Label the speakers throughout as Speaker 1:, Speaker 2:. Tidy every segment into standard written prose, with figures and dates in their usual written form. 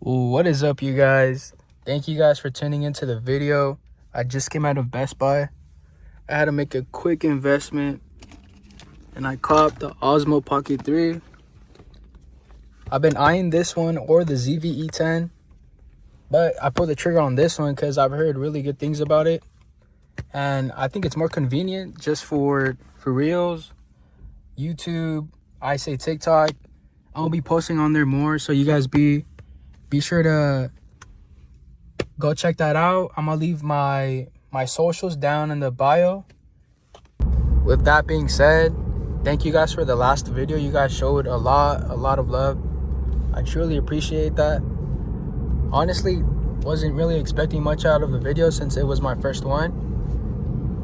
Speaker 1: What is up, you guys? Thank you guys for tuning into the video. I just came out of Best Buy. I had to make a quick investment and I copped the Osmo Pocket 3. I've been eyeing this one or the ZV-E10, but I pulled the trigger on this one because I've heard really good things about it, and I think it's more convenient just for Reels, YouTube, I say TikTok. I'll be posting on there more, so you guys be sure to go check that out. I'm gonna leave my socials down in the bio. With that being said, thank you guys for the last video. You guys showed a lot of love. I truly appreciate that. Honestly, wasn't really expecting much out of the video since it was my first one,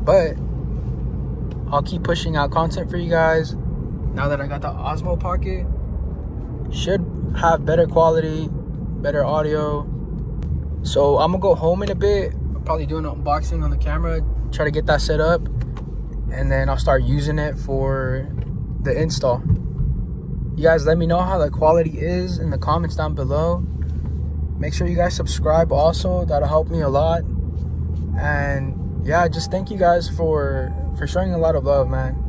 Speaker 1: but I'll keep pushing out content for you guys. Now that I got the Osmo Pocket, should have better quality, better audio. So I'm gonna go home in a bit. I'll probably do an unboxing on the camera, try to get that set up, and then I'll start using it for the install. You guys let me know how the quality is in the comments down below. Make sure you guys subscribe also. That'll help me a lot. And yeah, just thank you guys for showing a lot of love, man.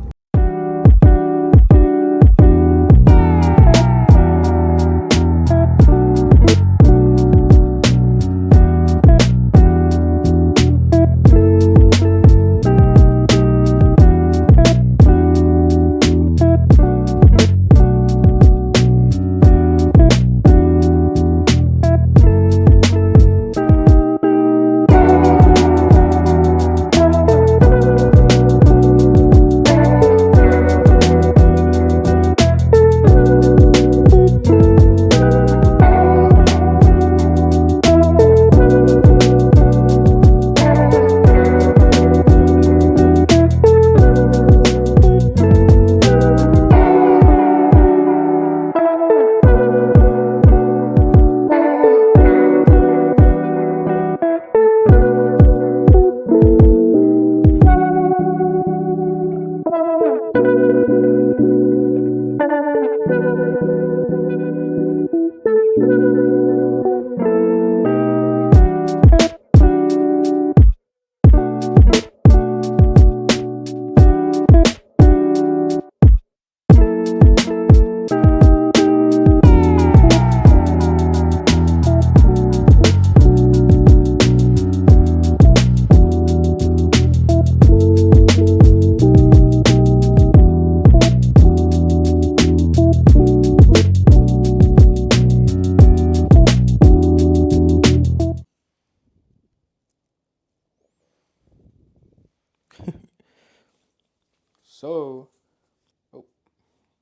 Speaker 1: So,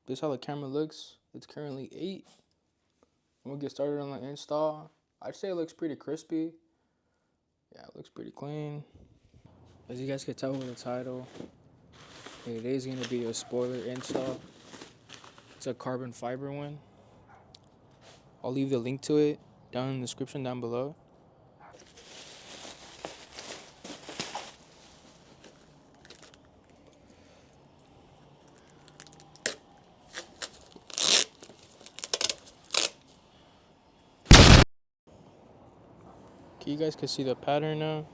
Speaker 1: this is how the camera looks. It's currently 8. I'm gonna get started on the install. I'd say it looks pretty crispy. Yeah, it looks pretty clean. As you guys can tell with the title, it is gonna be a spoiler install. It's a carbon fiber one. I'll leave the link to it down in the description down below. Okay, you guys can see the pattern now.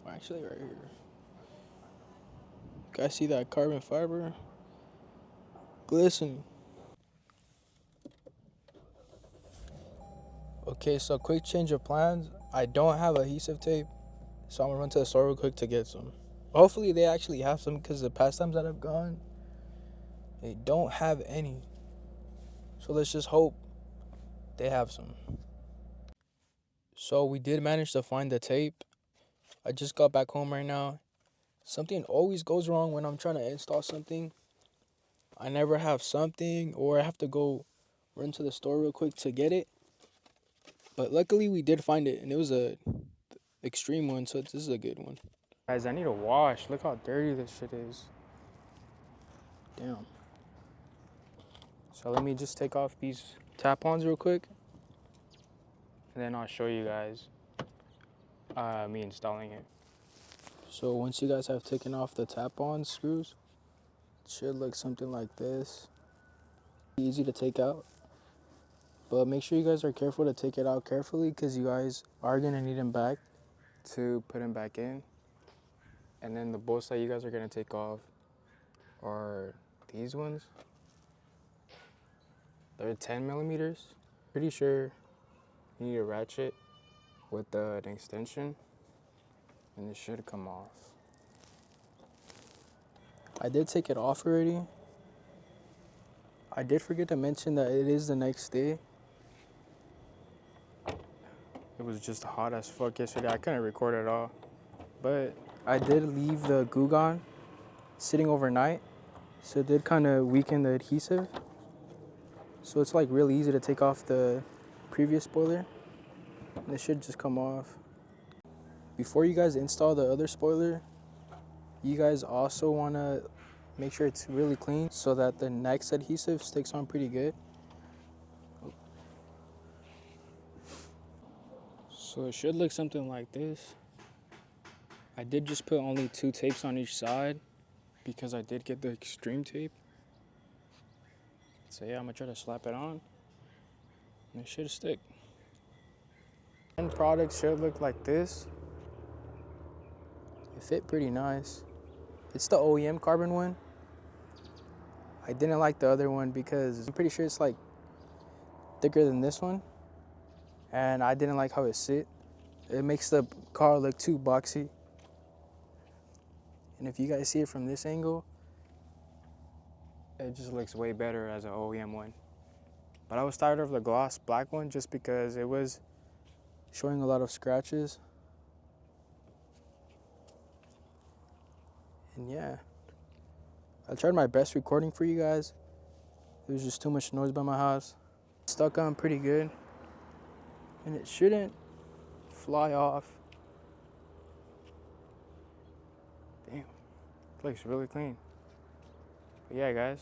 Speaker 1: Actually, right here. Guys, see that carbon fiber? Glistening. Okay, so quick change of plans. I don't have adhesive tape, so I'm gonna run to the store real quick to get some. Hopefully they actually have some, because the past times that I've gone, they don't have any. So let's just hope they have some. So we did manage to find the tape. I just got back home right now. Something always goes wrong when I'm trying to install something. I never have something, or I have to go run to the store real quick to get it. But luckily we did find it, and it was a extreme one, so this is a good one. Guys, I need a wash. Look how dirty this shit is. Damn. So let me just take off these tap-ons real quick, and then I'll show you guys me installing it. So once you guys have taken off the tap-on screws, it should look something like this. easy to take out. But make sure you guys are careful to take it out carefully, because you guys are going to need them back to put them back in. And then the bolts that you guys are going to take off are these ones. They're 10 millimeters. Pretty sure you need a ratchet with an extension, and it should come off. I did take it off already. I did forget to mention that it is the next day. It was just hot as fuck yesterday. I couldn't record at all. But I did leave the Gugon sitting overnight, so it did kind of weaken the adhesive. So it's like really easy to take off the previous spoiler, and it should just come off. Before you guys install the other spoiler, you guys also want to make sure it's really clean so that the next adhesive sticks on pretty good. So it should look something like this. I did just put only 2 tapes on each side because I did get the extreme tape. So yeah, I'm gonna try to slap it on, and it should stick. End product should look like this. It fit pretty nice. It's the OEM carbon one. I didn't like the other one because I'm pretty sure it's like thicker than this one, and I didn't like how it sit. It makes the car look too boxy. And if you guys see it from this angle, it just looks way better as an OEM one. But I was tired of the gloss black one just because it was showing a lot of scratches. And yeah, I tried my best recording for you guys. There was just too much noise by my house. It stuck on pretty good, and it shouldn't fly off. Damn, it looks really clean. But yeah, guys,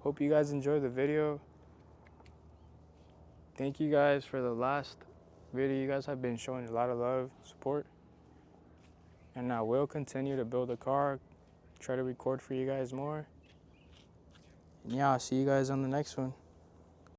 Speaker 1: hope you guys enjoyed the video. Thank you guys for the last video. You guys have been showing a lot of love, support, and I will continue to build a car, try to record for you guys more. And yeah, I'll see you guys on the next one.